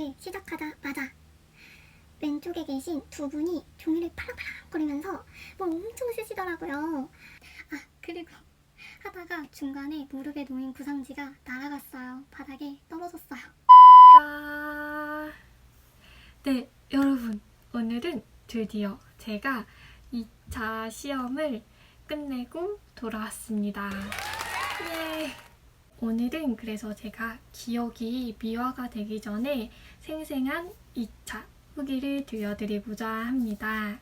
준비를 시작하자마자 왼쪽에 계신 두 분이 종이를 팔랑팔랑 거리면서 뭘 엄청 쓰시더라고요. 아, 그리고 하다가 중간에 무릎에 놓인 구상지가 날아갔어요. 바닥에 떨어졌어요. 네, 여러분, 오늘은 드디어 제가 2차 시험을 끝내고 돌아왔습니다. 예. 오늘은 그래서 제가 기억이 미화가 되기 전에 생생한 2차 후기를 들려드리고자 합니다.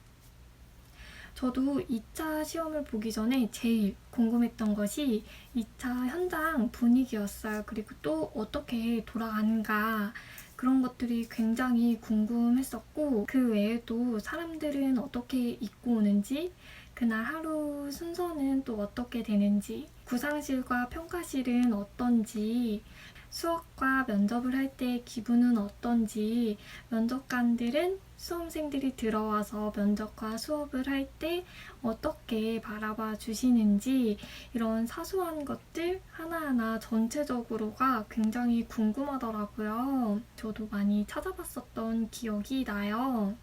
저도 2차 시험을 보기 전에 제일 궁금했던 것이 2차 현장 분위기였어요. 그리고 또 어떻게 돌아가는가 그런 것들이 굉장히 궁금했었고, 그 외에도 사람들은 어떻게 입고 오는지, 그날 하루 순서는 또 어떻게 되는지, 구상실과 평가실은 어떤지, 수업과 면접을 할 때 기분은 어떤지, 면접관들은 수험생들이 들어와서 면접과 수업을 할 때 어떻게 바라봐 주시는지, 이런 사소한 것들 하나하나 전체적으로가 굉장히 궁금하더라고요. 저도 많이 찾아봤었던 기억이 나요.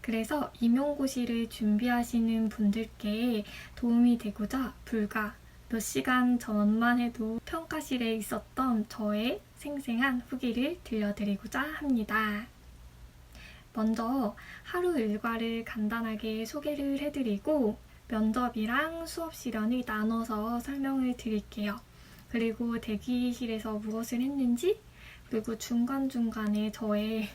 그래서 임용고시를 준비하시는 분들께 도움이 되고자 불과 몇 시간 전만 해도 평가실에 있었던 저의 생생한 후기를 들려드리고자 합니다. 먼저 하루 일과를 간단하게 소개를 해드리고 면접이랑 수업 시간을 나눠서 설명을 드릴게요. 그리고 대기실에서 무엇을 했는지, 그리고 중간중간에 저의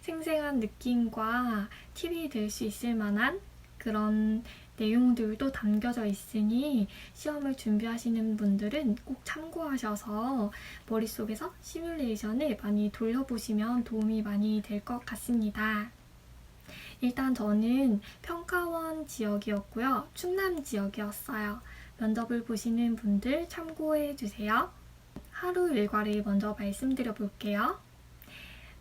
생생한 느낌과 팁이 될 수 있을 만한 그런 내용들도 담겨져 있으니 시험을 준비하시는 분들은 꼭 참고하셔서 머릿속에서 시뮬레이션을 많이 돌려보시면 도움이 많이 될 것 같습니다. 일단 저는 평가원 지역이었고요. 충남 지역이었어요. 면접을 보시는 분들 참고해주세요. 하루 일과를 먼저 말씀드려 볼게요.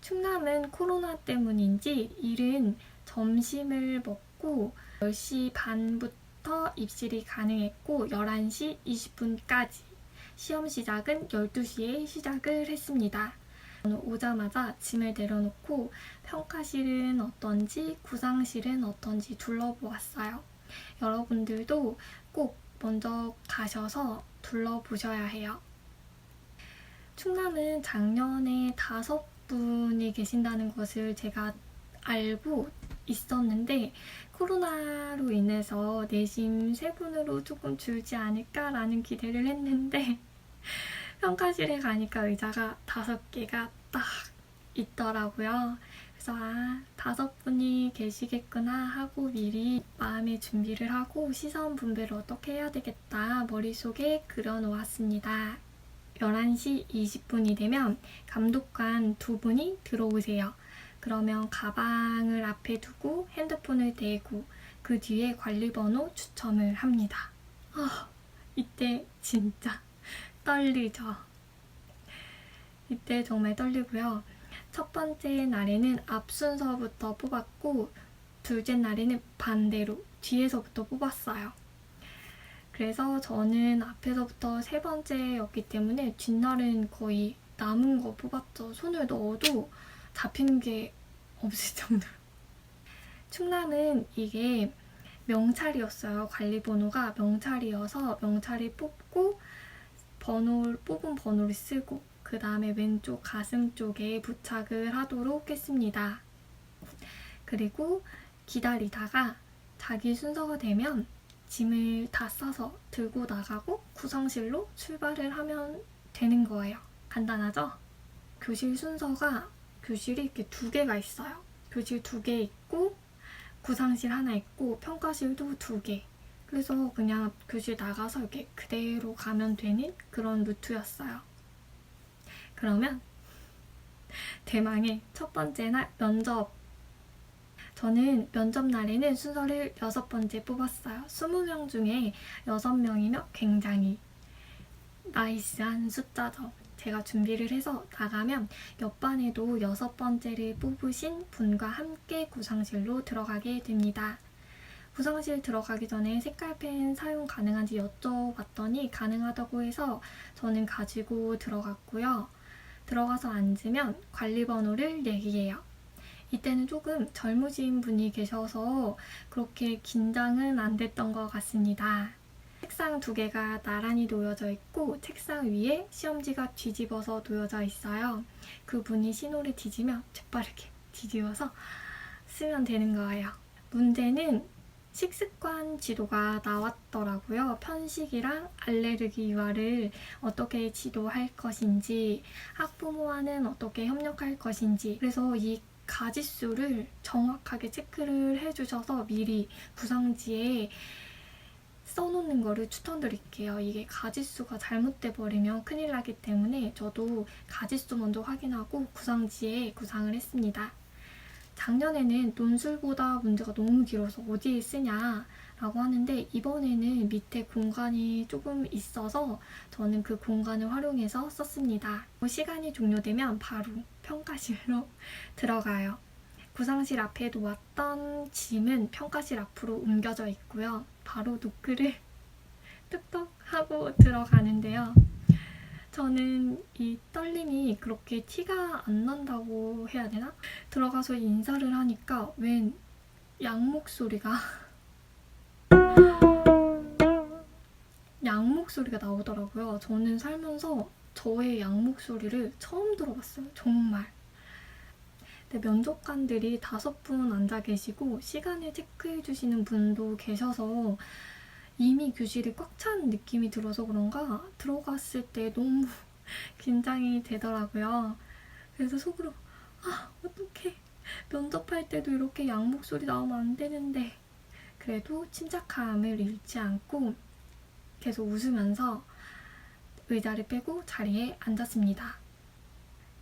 충남은 코로나 때문인지 일은 점심을 먹고 10시 반부터 입실이 가능했고 11시 20분까지, 시험 시작은 12시에 시작을 했습니다. 저는 오자마자 짐을 내려놓고 평가실은 어떤지, 구상실은 어떤지 둘러보았어요. 여러분들도 꼭 먼저 가셔서 둘러보셔야 해요. 충남은 작년에 5분이 계신다는 것을 제가 알고 있었는데 코로나로 인해서 내심 3분으로 조금 줄지 않을까라는 기대를 했는데 평가실에 가니까 의자가 5개가 딱 있더라고요. 그래서 5분이 계시겠구나 하고 미리 마음의 준비를 하고 시선 분배를 어떻게 해야 되겠다 머릿속에 그려놓았습니다. 11시 20분이 되면 감독관 2분이 들어오세요. 그러면 가방을 앞에 두고 핸드폰을 대고 그 뒤에 관리번호 추첨을 합니다. 이때 진짜 떨리죠. 이때 정말 떨리고요. 첫 번째 날에는 앞 순서부터 뽑았고 둘째 날에는 반대로 뒤에서부터 뽑았어요. 그래서 저는 앞에서부터 3번째였기 때문에 뒷날은 거의 남은 거 뽑았죠. 손을 넣어도 잡히는 게 없을 정도로. 충남은 이게 명찰이었어요. 관리번호가 명찰이어서 명찰이 뽑고 뽑은 번호를 쓰고 그 다음에 왼쪽 가슴 쪽에 부착을 하도록 했습니다. 그리고 기다리다가 자기 순서가 되면 짐을 다 싸서 들고 나가고 구상실로 출발을 하면 되는 거예요. 간단하죠? 교실 순서가 교실이 이렇게 2개가 있어요. 교실 2개 있고 구상실 하나 있고 평가실도 2개. 그래서 그냥 교실 나가서 이렇게 그대로 가면 되는 그런 루트였어요. 그러면 대망의 첫 번째 날 면접. 저는 면접 날에는 순서를 6번째 뽑았어요. 20명 중에 6명이면 굉장히 나이스한 숫자죠. 제가 준비를 해서 나가면 옆반에도 6번째를 뽑으신 분과 함께 구상실로 들어가게 됩니다. 구상실 들어가기 전에 색깔펜 사용 가능한지 여쭤봤더니 가능하다고 해서 저는 가지고 들어갔고요. 들어가서 앉으면 관리 번호를 얘기해요. 이때는 조금 젊으신 분이 계셔서 그렇게 긴장은 안 됐던 것 같습니다. 책상 2개가 나란히 놓여져 있고 책상 위에 시험지가 뒤집어서 놓여져 있어요. 그분이 신호를 뒤지면 재빠르게 뒤집어서 쓰면 되는 거예요. 문제는 식습관 지도가 나왔더라고요. 편식이랑 알레르기 유화를 어떻게 지도할 것인지, 학부모와는 어떻게 협력할 것인지. 그래서 이 가짓수를 정확하게 체크를 해주셔서 미리 구상지에 써놓는 거를 추천드릴게요. 이게 가짓수가 잘못돼 버리면 큰일 나기 때문에 저도 가짓수 먼저 확인하고 구상지에 구상을 했습니다. 작년에는 논술보다 문제가 너무 길어서 어디에 쓰냐라고 하는데 이번에는 밑에 공간이 조금 있어서 저는 그 공간을 활용해서 썼습니다. 시간이 종료되면 바로 평가실로 들어가요. 구상실 앞에 놓았던 짐은 평가실 앞으로 옮겨져 있고요. 바로 노크를 뚝뚝 하고 들어가는데요. 저는 이 떨림이 그렇게 티가 안 난다고 해야 되나? 들어가서 인사를 하니까 웬 양목소리가 양목소리가 나오더라고요. 저는 살면서 저의 양목소리를 처음 들어봤어요. 정말. 근데 면접관들이 5분 앉아 계시고 시간을 체크해 주시는 분도 계셔서 이미 교실이 꽉 찬 느낌이 들어서 그런가 들어갔을 때 너무 긴장이 되더라고요. 그래서 속으로 어떡해. 면접할 때도 이렇게 양목소리 나오면 안 되는데. 그래도 침착함을 잃지 않고 계속 웃으면서 의자를 빼고 자리에 앉았습니다.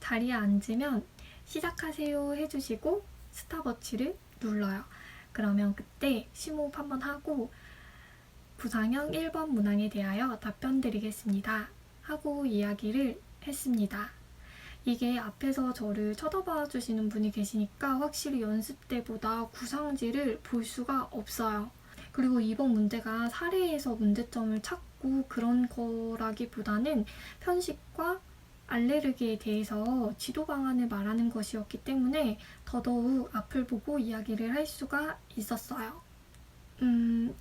자리에 앉으면 시작하세요 해주시고 스탑워치를 눌러요. 그러면 그때 심호흡 한번 하고 구상형 1번 문항에 대하여 답변 드리겠습니다. 하고 이야기를 했습니다. 이게 앞에서 저를 쳐다봐 주시는 분이 계시니까 확실히 연습 때보다 구상지를 볼 수가 없어요. 그리고 이번 문제가 사례에서 문제점을 찾고 그런 거라기보다는 편식과 알레르기에 대해서 지도 방안을 말하는 것이었기 때문에 더더욱 앞을 보고 이야기를 할 수가 있었어요.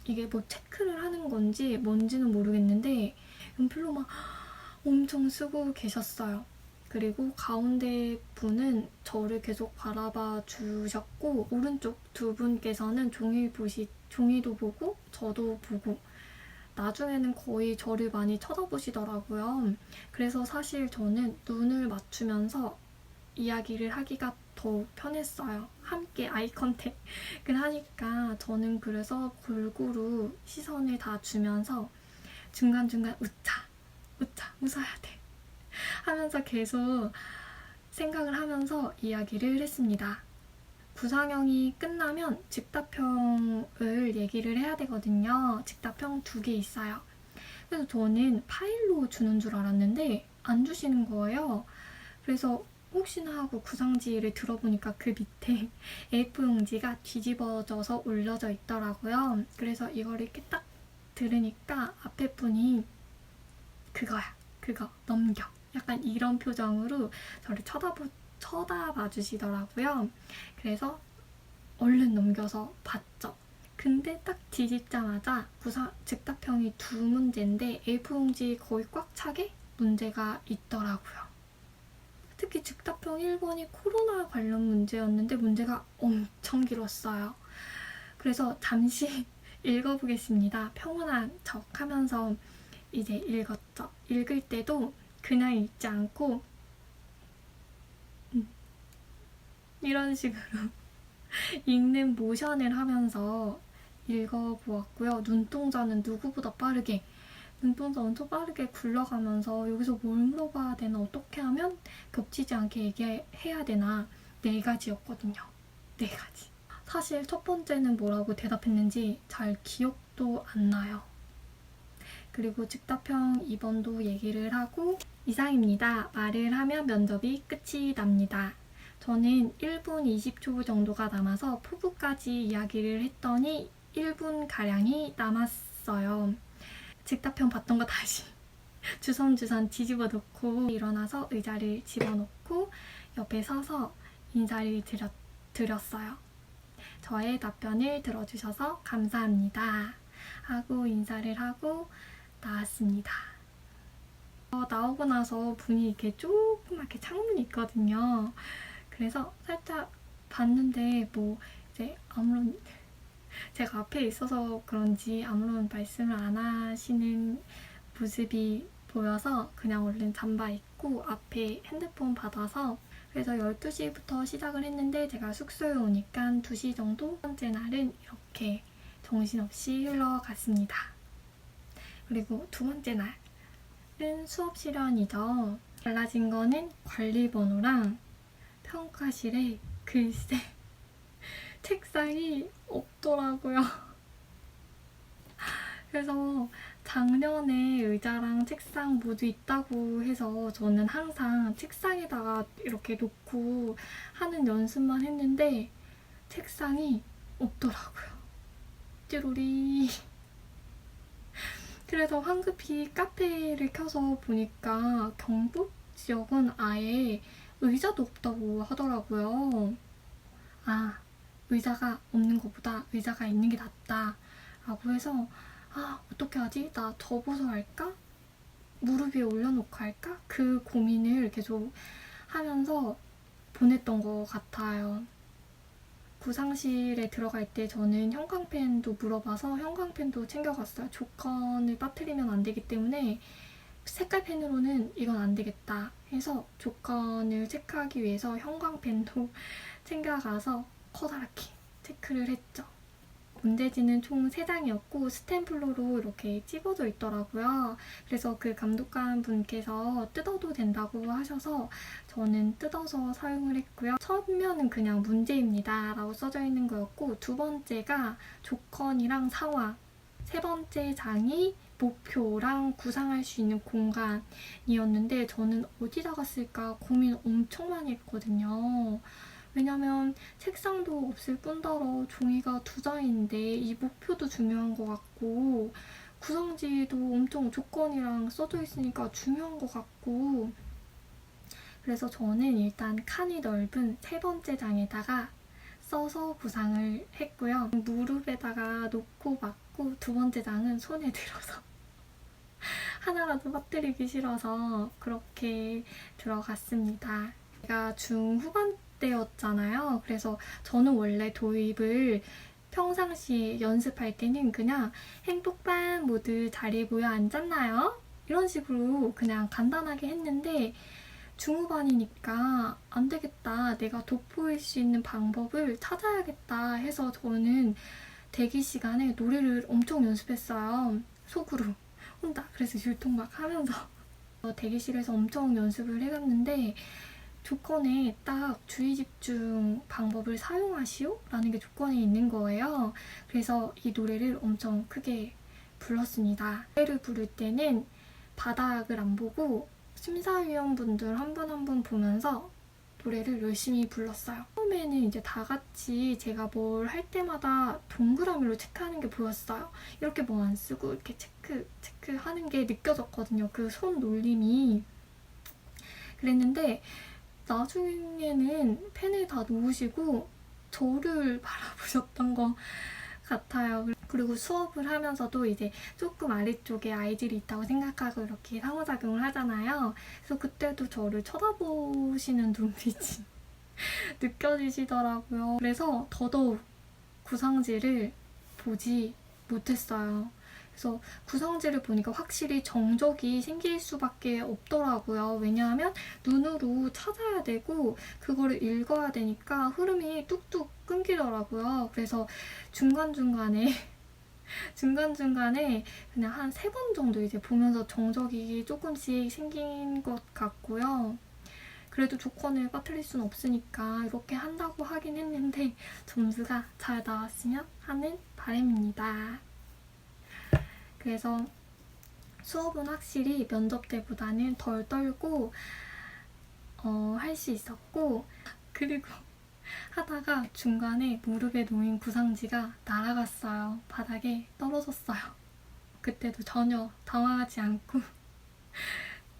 이게 뭐 체크를 하는 건지 뭔지는 모르겠는데 연필로 막 엄청 쓰고 계셨어요. 그리고 가운데 분은 저를 계속 바라봐 주셨고 오른쪽 2분께서는 종이도 보고 저도 보고 나중에는 거의 저를 많이 쳐다보시더라고요. 그래서 사실 저는 눈을 맞추면서 이야기를 하기가 더 편했어요. 함께 아이 컨택을 하니까 저는 그래서 골고루 시선을 다 주면서 중간중간 웃어야 돼 하면서 계속 생각을 하면서 이야기를 했습니다. 구상형이 끝나면 즉답형을 얘기를 해야 되거든요. 즉답형 2개 있어요. 그래서 저는 파일로 주는 줄 알았는데 안 주시는 거예요. 그래서 혹시나 하고 구상지를 들어보니까 그 밑에 A4 용지가 뒤집어져서 올려져 있더라고요. 그래서 이걸 이렇게 딱 들으니까 앞에 분이 그거야, 그거 넘겨. 약간 이런 표정으로 저를 쳐다봐 주시더라고요. 그래서 얼른 넘겨서 봤죠. 근데 딱 뒤집자마자 즉답형이 2문제인데 A4 용지 거의 꽉 차게 문제가 있더라고요. 특히 즉답형 1번이 코로나 관련 문제였는데 문제가 엄청 길었어요. 그래서 잠시 읽어보겠습니다. 평온한 척 하면서 이제 읽었죠. 읽을 때도 그냥 읽지 않고 이런 식으로 읽는 모션을 하면서 읽어보았고요. 눈동자는 누구보다 빠르게 눈동자 엄청 빠르게 굴러가면서 여기서 뭘 물어봐야 되나 어떻게 하면 겹치지 않게 얘기해야 되나 4가지였거든요. 4가지. 사실 첫 번째는 뭐라고 대답했는지 잘 기억도 안 나요. 그리고 즉답형 2번도 얘기를 하고 이상입니다. 말을 하면 면접이 끝이 납니다. 저는 1분 20초 정도가 남아서 포부까지 이야기를 했더니 1분가량이 남았어요. 즉답형 봤던 거 다시 주섬주섬 뒤집어 놓고 일어나서 의자를 집어넣고 옆에 서서 인사를 드렸어요. 저의 답변을 들어주셔서 감사합니다 하고 인사를 하고 나왔습니다. 나오고 나서 문이 이렇게 조그맣게 창문이 있거든요. 그래서 살짝 봤는데 뭐 이제 아무런 제가 앞에 있어서 그런지 아무런 말씀을 안 하시는 모습이 보여서 그냥 얼른 잠바 입고 앞에 핸드폰 받아서 그래서 12시부터 시작을 했는데 제가 숙소에 오니까 2시 정도 첫 번째 날은 이렇게 정신없이 흘러갔습니다. 그리고 두 번째 날은 수업 실현이죠. 달라진 거는 관리 번호랑 평가실에 글쎄 책상이 없더라고요. 그래서 작년에 의자랑 책상 모두 있다고 해서 저는 항상 책상에다가 이렇게 놓고 하는 연습만 했는데 책상이 없더라고요. 찌로리. 그래서 황급히 카페를 켜서 보니까 경북 지역은 아예 의자도 없다고 하더라고요. 아, 의자가 없는 것보다 의자가 있는 게 낫다 라고 해서 어떻게 하지? 나 접어서 할까? 무릎 위에 올려놓고 할까? 그 고민을 계속 하면서 보냈던 것 같아요. 구상실에 들어갈 때 저는 형광펜도 물어봐서 형광펜도 챙겨갔어요. 조건을 빠뜨리면 안 되기 때문에 색깔 펜으로는 이건 안 되겠다 해서 조건을 체크하기 위해서 형광펜도 챙겨가서 커다랗게 체크를 했죠. 문제지는 총 3장이었고 스탬플러로 이렇게 찝어져 있더라고요. 그래서 그 감독관 분께서 뜯어도 된다고 하셔서 저는 뜯어서 사용을 했고요. 첫 면은 그냥 문제입니다 라고 써져 있는 거였고 두 번째가 조건이랑 상황, 세 번째 장이 목표랑 구상할 수 있는 공간이었는데 저는 어디다가 쓸까 고민 엄청 많이 했거든요. 왜냐면 책상도 없을 뿐더러 종이가 2장인데 이 목표도 중요한 것 같고 구성지도 엄청 조건이랑 써져 있으니까 중요한 것 같고 그래서 저는 일단 칸이 넓은 세 번째 장에다가 써서 구상을 했고요. 무릎에다가 놓고 맞고 두 번째 장은 손에 들어서 하나라도 빠뜨리기 싫어서 그렇게 들어갔습니다. 제가 중후반 때였잖아요. 그래서 저는 원래 도입을 평상시 연습할 때는 그냥 행복반 모두 자리에 모여 앉았나요? 이런 식으로 그냥 간단하게 했는데 중후반이니까 안 되겠다. 내가 돋보일 수 있는 방법을 찾아야겠다 해서 저는 대기 시간에 노래를 엄청 연습했어요. 속으로 혼자. 그래서 율동막 하면서 대기실에서 엄청 연습을 해갔는데 조건에 딱 주의 집중 방법을 사용하시오? 라는 게 조건에 있는 거예요. 그래서 이 노래를 엄청 크게 불렀습니다. 노래를 부를 때는 바닥을 안 보고 심사위원분들 한 분 한 분 보면서 노래를 열심히 불렀어요. 처음에는 이제 다 같이 제가 뭘 할 때마다 동그라미로 체크하는 게 보였어요. 이렇게 뭐 안 쓰고 이렇게 체크하는 게 느껴졌거든요. 그 손 놀림이. 그랬는데 나중에는 펜을 다 놓으시고 저를 바라보셨던 것 같아요. 그리고 수업을 하면서도 이제 조금 아래쪽에 아이들이 있다고 생각하고 이렇게 상호작용을 하잖아요. 그래서 그때도 저를 쳐다보시는 눈빛이 느껴지시더라고요. 그래서 더더욱 구상지를 보지 못했어요. 그래서 구성지를 보니까 확실히 정적이 생길 수밖에 없더라고요. 왜냐하면 눈으로 찾아야 되고 그거를 읽어야 되니까 흐름이 뚝뚝 끊기더라고요. 그래서 중간중간에 그냥 한 3번 정도 이제 보면서 정적이 조금씩 생긴 것 같고요. 그래도 조건을 빠뜨릴 수는 없으니까 이렇게 한다고 하긴 했는데 점수가 잘 나왔으면 하는 바람입니다. 그래서 수업은 확실히 면접 때보다는 덜 떨고 할 수 있었고 그리고 하다가 중간에 무릎에 놓인 구상지가 날아갔어요. 바닥에 떨어졌어요. 그때도 전혀 당황하지 않고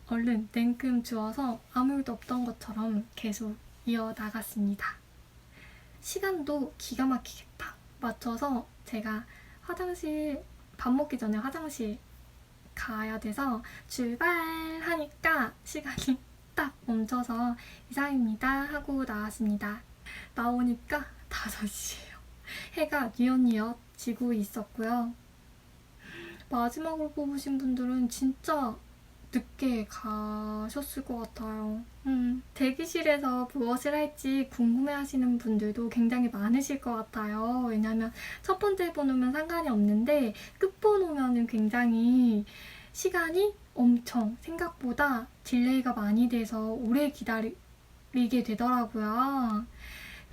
얼른 냉큼 주워서 아무 일도 없던 것처럼 계속 이어나갔습니다. 시간도 기가 막히게 딱 맞춰서 제가 밥 먹기 전에 화장실 가야 돼서 출발하니까 시간이 딱 멈춰서 이상입니다 하고 나왔습니다. 나오니까 5시예요. 해가 뉘엿뉘엿 지고 있었고요. 마지막으로 뽑으신 분들은 진짜 늦게 가셨을 것 같아요. 대기실에서 무엇을 할지 궁금해하시는 분들도 굉장히 많으실 것 같아요. 왜냐면 첫 번째 번호면 상관이 없는데 끝번호면은 굉장히 시간이 엄청 생각보다 딜레이가 많이 돼서 오래 기다리게 되더라고요.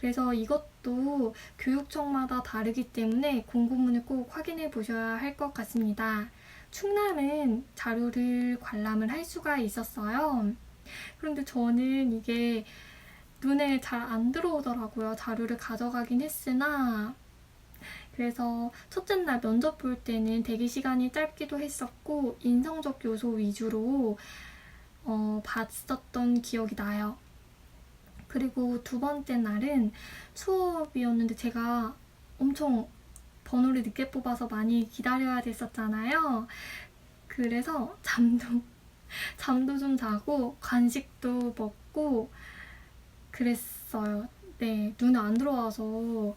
그래서 이것도 교육청마다 다르기 때문에 공고문을 꼭 확인해 보셔야 할 것 같습니다. 충남은 자료를 관람을 할 수가 있었어요. 그런데 저는 이게 눈에 잘 안 들어오더라고요. 자료를 가져가긴 했으나. 그래서 첫째 날 면접 볼 때는 대기 시간이 짧기도 했었고 인성적 요소 위주로 봤었던 기억이 나요. 그리고 두 번째 날은 수업이었는데 제가 엄청 번호를 늦게 뽑아서 많이 기다려야 됐었잖아요. 그래서 잠도 좀 자고 간식도 먹고 그랬어요. 네, 눈에 안 들어와서.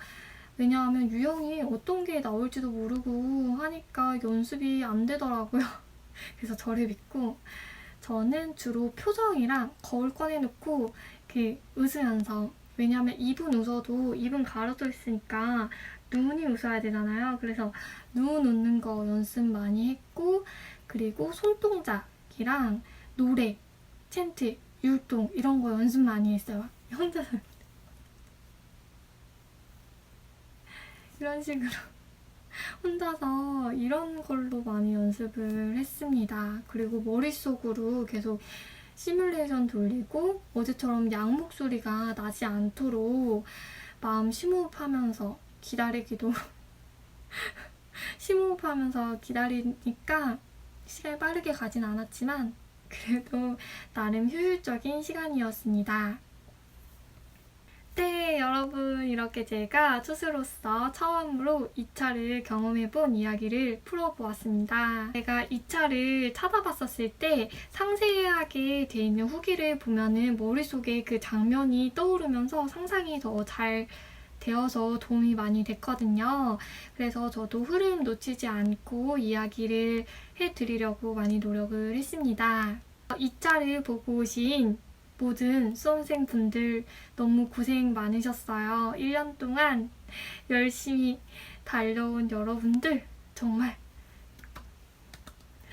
왜냐하면 유형이 어떤 게 나올지도 모르고 하니까 연습이 안 되더라고요. 그래서 저를 믿고 저는 주로 표정이랑 거울 꺼내놓고 이렇게 웃으면서, 왜냐하면 입은 웃어도 입은 가려져 있으니까 눈이 웃어야 되잖아요. 그래서 눈 웃는 거 연습 많이 했고, 그리고 손동작이랑 노래, 챈트, 율동 이런 거 연습 많이 했어요. 혼자서 이런 식으로 혼자서 이런 걸로 많이 연습을 했습니다. 그리고 머릿속으로 계속 시뮬레이션 돌리고 어제처럼 양 목소리가 나지 않도록 마음 심호흡하면서 기다리기도 심호흡하면서 기다리니까 시간이 빠르게 가진 않았지만 그래도 나름 효율적인 시간이었습니다. 네, 여러분, 이렇게 제가 투수로서 처음으로 2차를 경험해본 이야기를 풀어보았습니다. 제가 2차를 찾아봤었을 때 상세하게 돼 있는 후기를 보면은 머릿속에 그 장면이 떠오르면서 상상이 더 잘 되어서 도움이 많이 됐거든요. 그래서 저도 흐름 놓치지 않고 이야기를 해드리려고 많이 노력을 했습니다. 2차를 보고 오신 모든 수험생분들 너무 고생 많으셨어요. 1년 동안 열심히 달려온 여러분들 정말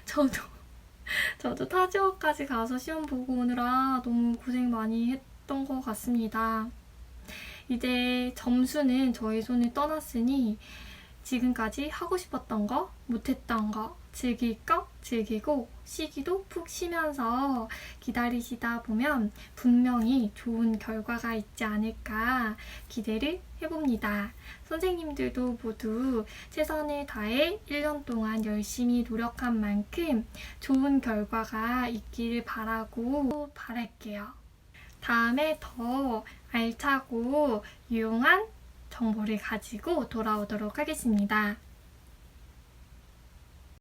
저도 타 지역까지 가서 시험 보고 오느라 너무 고생 많이 했던 것 같습니다. 이제 점수는 저희 손을 떠났으니 지금까지 하고 싶었던 거, 못했던 거, 즐길 거 즐기고 쉬기도 푹 쉬면서 기다리시다 보면 분명히 좋은 결과가 있지 않을까 기대를 해봅니다. 선생님들도 모두 최선을 다해 1년 동안 열심히 노력한 만큼 좋은 결과가 있기를 바랄게요. 다음에 더 알차고 유용한 정보를 가지고 돌아오도록 하겠습니다.